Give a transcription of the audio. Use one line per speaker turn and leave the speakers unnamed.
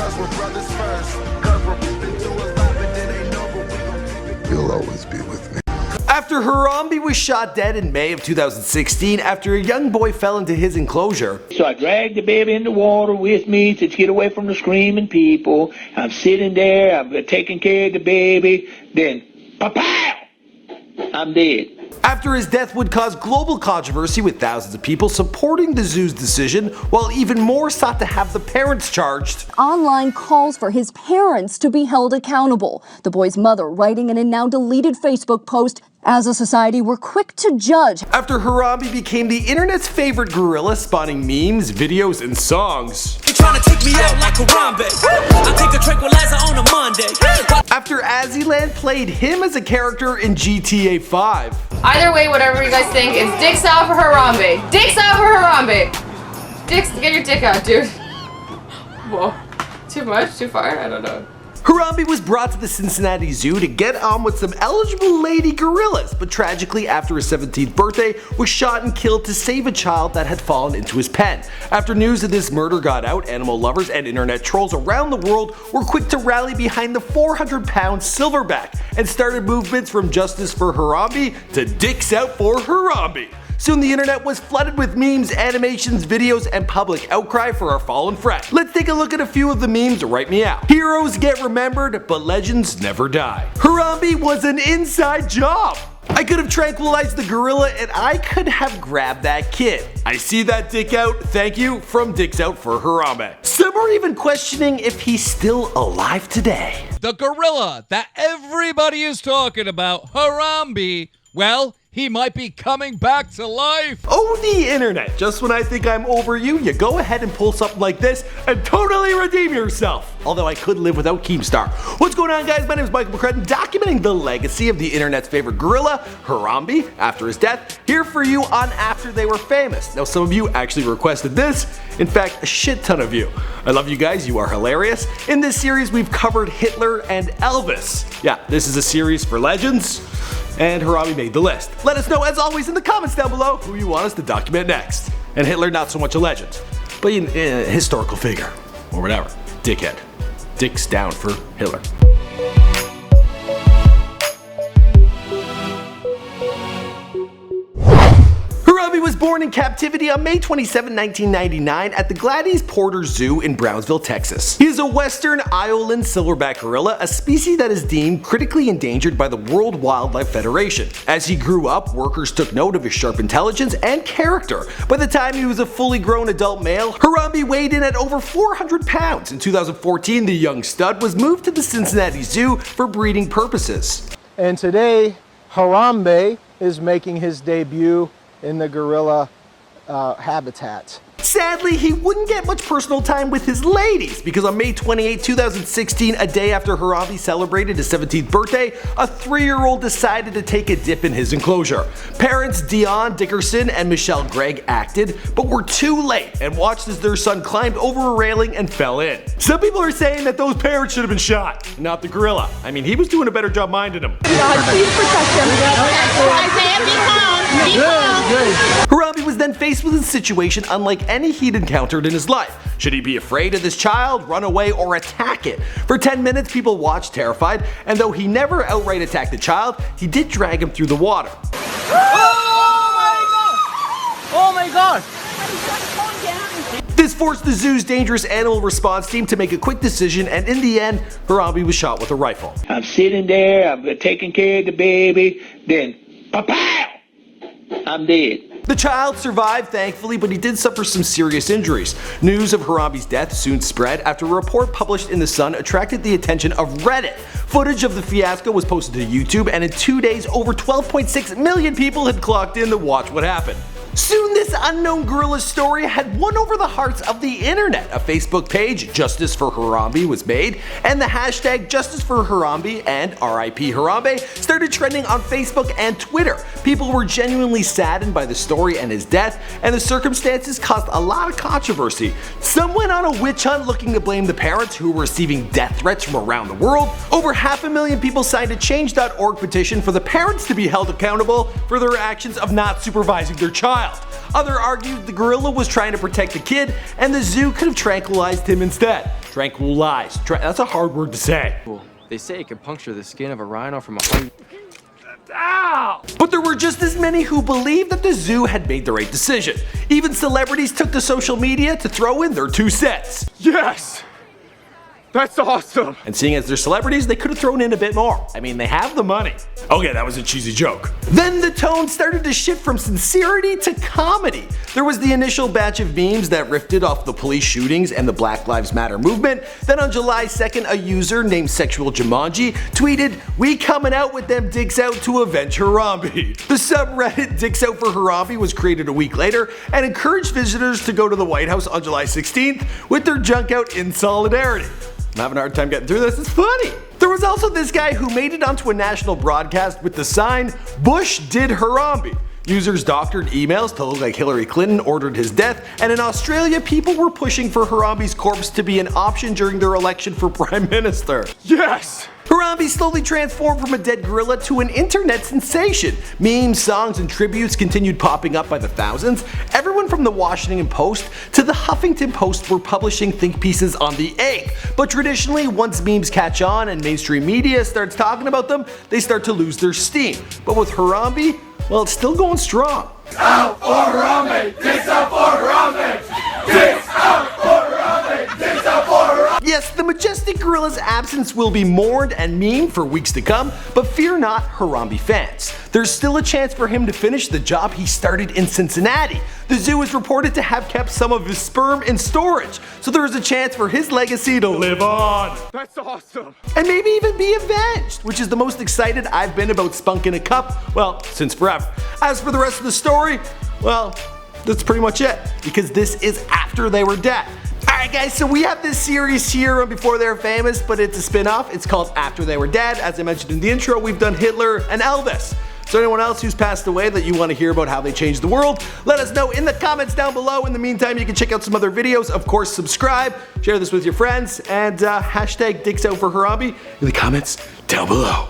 cause we're brothers first. Cause we're into a lot, but then they know, but we gon' keep it. You'll always be with me.
After Harambe was shot dead in May of 2016 after a young boy fell into his enclosure.
So I dragged the baby in the water with me to get away from the screaming people. I'm sitting there, I'm taking care of the baby, then pa-pow! I'm dead.
After his death would cause global controversy with thousands of people supporting the zoo's decision, while even more sought to have the parents charged.
Online calls for his parents to be held accountable. The boy's mother writing in a now deleted Facebook post, "As a society, we're quick to judge."
After Harambe became the internet's favorite gorilla, spawning memes, videos, and songs.
You're trying to take me out like Harambe. I take a tranquilizer on a Monday.
After Aziland played him as a character in GTA 5.
Either way, whatever you guys think, it's dicks out for Harambe. Dicks out for Harambe. Dicks, get your dick out, dude. Whoa. Too much? Too far? I don't know.
Harambe was brought to the Cincinnati Zoo to get on with some eligible lady gorillas, but tragically after his 17th birthday was shot and killed to save a child that had fallen into his pen. After news of this murder got out, animal lovers and internet trolls around the world were quick to rally behind the 400-pound Silverback and started movements from justice for Harambe to dicks out for Harambe. Soon the internet was flooded with memes, animations, videos, and public outcry for our fallen friend. Let's take a look at a few of the memes right me out. Heroes get remembered, but legends never die. Harambe was an inside job. I could have tranquilized the gorilla and I could have grabbed that kid. I see that dick out, thank you, from Dicks Out for Harambe. Some are even questioning if he's still alive today.
The gorilla that everybody is talking about, Harambe, well, he might be coming back to life.
Oh, the internet. Just when I think I'm over you, you go ahead and pull something like this and totally redeem yourself. Although I could live without Keemstar. What's going on, guys? My name is Michael McCrudden, documenting the legacy of the internet's favorite gorilla, Harambe, after his death, here for you on After They Were Famous. Now, some of you actually requested this. In fact, a shit ton of you. I love you guys, you are hilarious. In this series, we've covered Hitler and Elvis. Yeah, this is a series for legends, and Harambe made the list. Let us know, as always, in the comments down below who you want us to document next. And Hitler, not so much a legend, but a historical figure, or whatever. Dickhead. Dicks down for Hitler. Harambe was born in captivity on May 27, 1999 at the Gladys Porter Zoo in Brownsville, Texas. He is a western Iolan silverback gorilla, a species that is deemed critically endangered by the World Wildlife Federation. As he grew up, workers took note of his sharp intelligence and character. By the time he was a fully grown adult male, Harambe weighed in at over 400 pounds. In 2014, the young stud was moved to the Cincinnati Zoo for breeding purposes.
And today, Harambe is making his debut in the gorilla habitat.
Sadly, he wouldn't get much personal time with his ladies because on May 28, 2016, a day after Harambe celebrated his 17th birthday, a 3-year-old decided to take a dip in his enclosure. Parents Dion Dickerson and Michelle Gregg acted, but were too late and watched as their son climbed over a railing and fell in. Some people are saying that those parents should have been shot, not the gorilla. I mean, he was doing a better job minding him.
God, please protect him.
Harambe was then faced with a situation unlike any he'd encountered in his life. Should he be afraid of this child, run away, or attack it? For 10 minutes, people watched terrified, and though he never outright attacked the child, he did drag him through the water.
Oh my god!
This forced the zoo's dangerous animal response team to make a quick decision, and in the end, Harambe was shot with a rifle.
I'm sitting there, I'm taking care of the baby, then pa-pow! I'm dead.
The child survived, thankfully, but he did suffer some serious injuries. News of Harambe's death soon spread after a report published in The Sun attracted the attention of Reddit. Footage of the fiasco was posted to YouTube, and in 2 days, over 12.6 million people had clocked in to watch what happened. Soon this unknown gorilla's story had won over the hearts of the internet. A Facebook page, Justice for Harambe, was made, and the hashtag Justice for Harambe and RIP Harambe started trending on Facebook and Twitter. People were genuinely saddened by the story and his death, and the circumstances caused a lot of controversy. Some went on a witch hunt looking to blame the parents who were receiving death threats from around the world. Over 500,000 people signed a Change.org petition for the parents to be held accountable for their actions of not supervising their child. child. Others argued the gorilla was trying to protect the kid and the zoo could have tranquilized him instead. Tranquilized. That's a hard word to say.
They say it can puncture the skin of a rhino from 100.
Ow! But there were just as many who believed that the zoo had made the right decision. Even celebrities took to social media to throw in their 2 cents.
Yes! That's awesome!
And seeing as they're celebrities, they could have thrown in a bit more. I mean, they have the money. Okay, that was a cheesy joke. Then the tone started to shift from sincerity to comedy. There was the initial batch of memes that riffed off the police shootings and the Black Lives Matter movement. Then on July 2nd, a user named Sexual Jumanji tweeted, "We coming out with them dicks out to avenge Harambe." The subreddit Dicks Out for Harambe was created a week later and encouraged visitors to go to the White House on July 16th with their junk out in solidarity. I'm having a hard time getting through this, it's funny. There was also this guy who made it onto a national broadcast with the sign, "Bush did Harambe." Users doctored emails to look like Hillary Clinton ordered his death, and in Australia people were pushing for Harambe's corpse to be an option during their election for Prime Minister.
Yes!
Harambe slowly transformed from a dead gorilla to an internet sensation. Memes, songs, and tributes continued popping up by the thousands. Everyone from the Washington Post to the Huffington Post were publishing think pieces on the ape. But traditionally, once memes catch on and mainstream media starts talking about them, they start to lose their steam. But with Harambe, well, it's still going strong.
Out for Harambe! Dicks out for Harambe! Dicks out for Harambe! Dicks out for Harambe!
Yes, the majestic gorilla's absence will be mourned and memed for weeks to come, but fear not, Harambe fans. There's still a chance for him to finish the job he started in Cincinnati. The zoo is reported to have kept some of his sperm in storage, so there is a chance for his legacy to live on.
That's awesome!
And maybe even be avenged, which is the most excited I've been about Spunk in a Cup, well, since forever. As for the rest of the story, well, that's pretty much it, because this is after they were dead. Alright guys, so we have this series here on Before They Were Famous, but it's a spin-off. It's called After They Were Dead. As I mentioned in the intro, we've done Hitler and Elvis. So anyone else who's passed away that you want to hear about how they changed the world, let us know in the comments down below. In the meantime, you can check out some other videos. Of course, subscribe, share this with your friends, and hashtag Dicks Out for Harambe in the comments down below.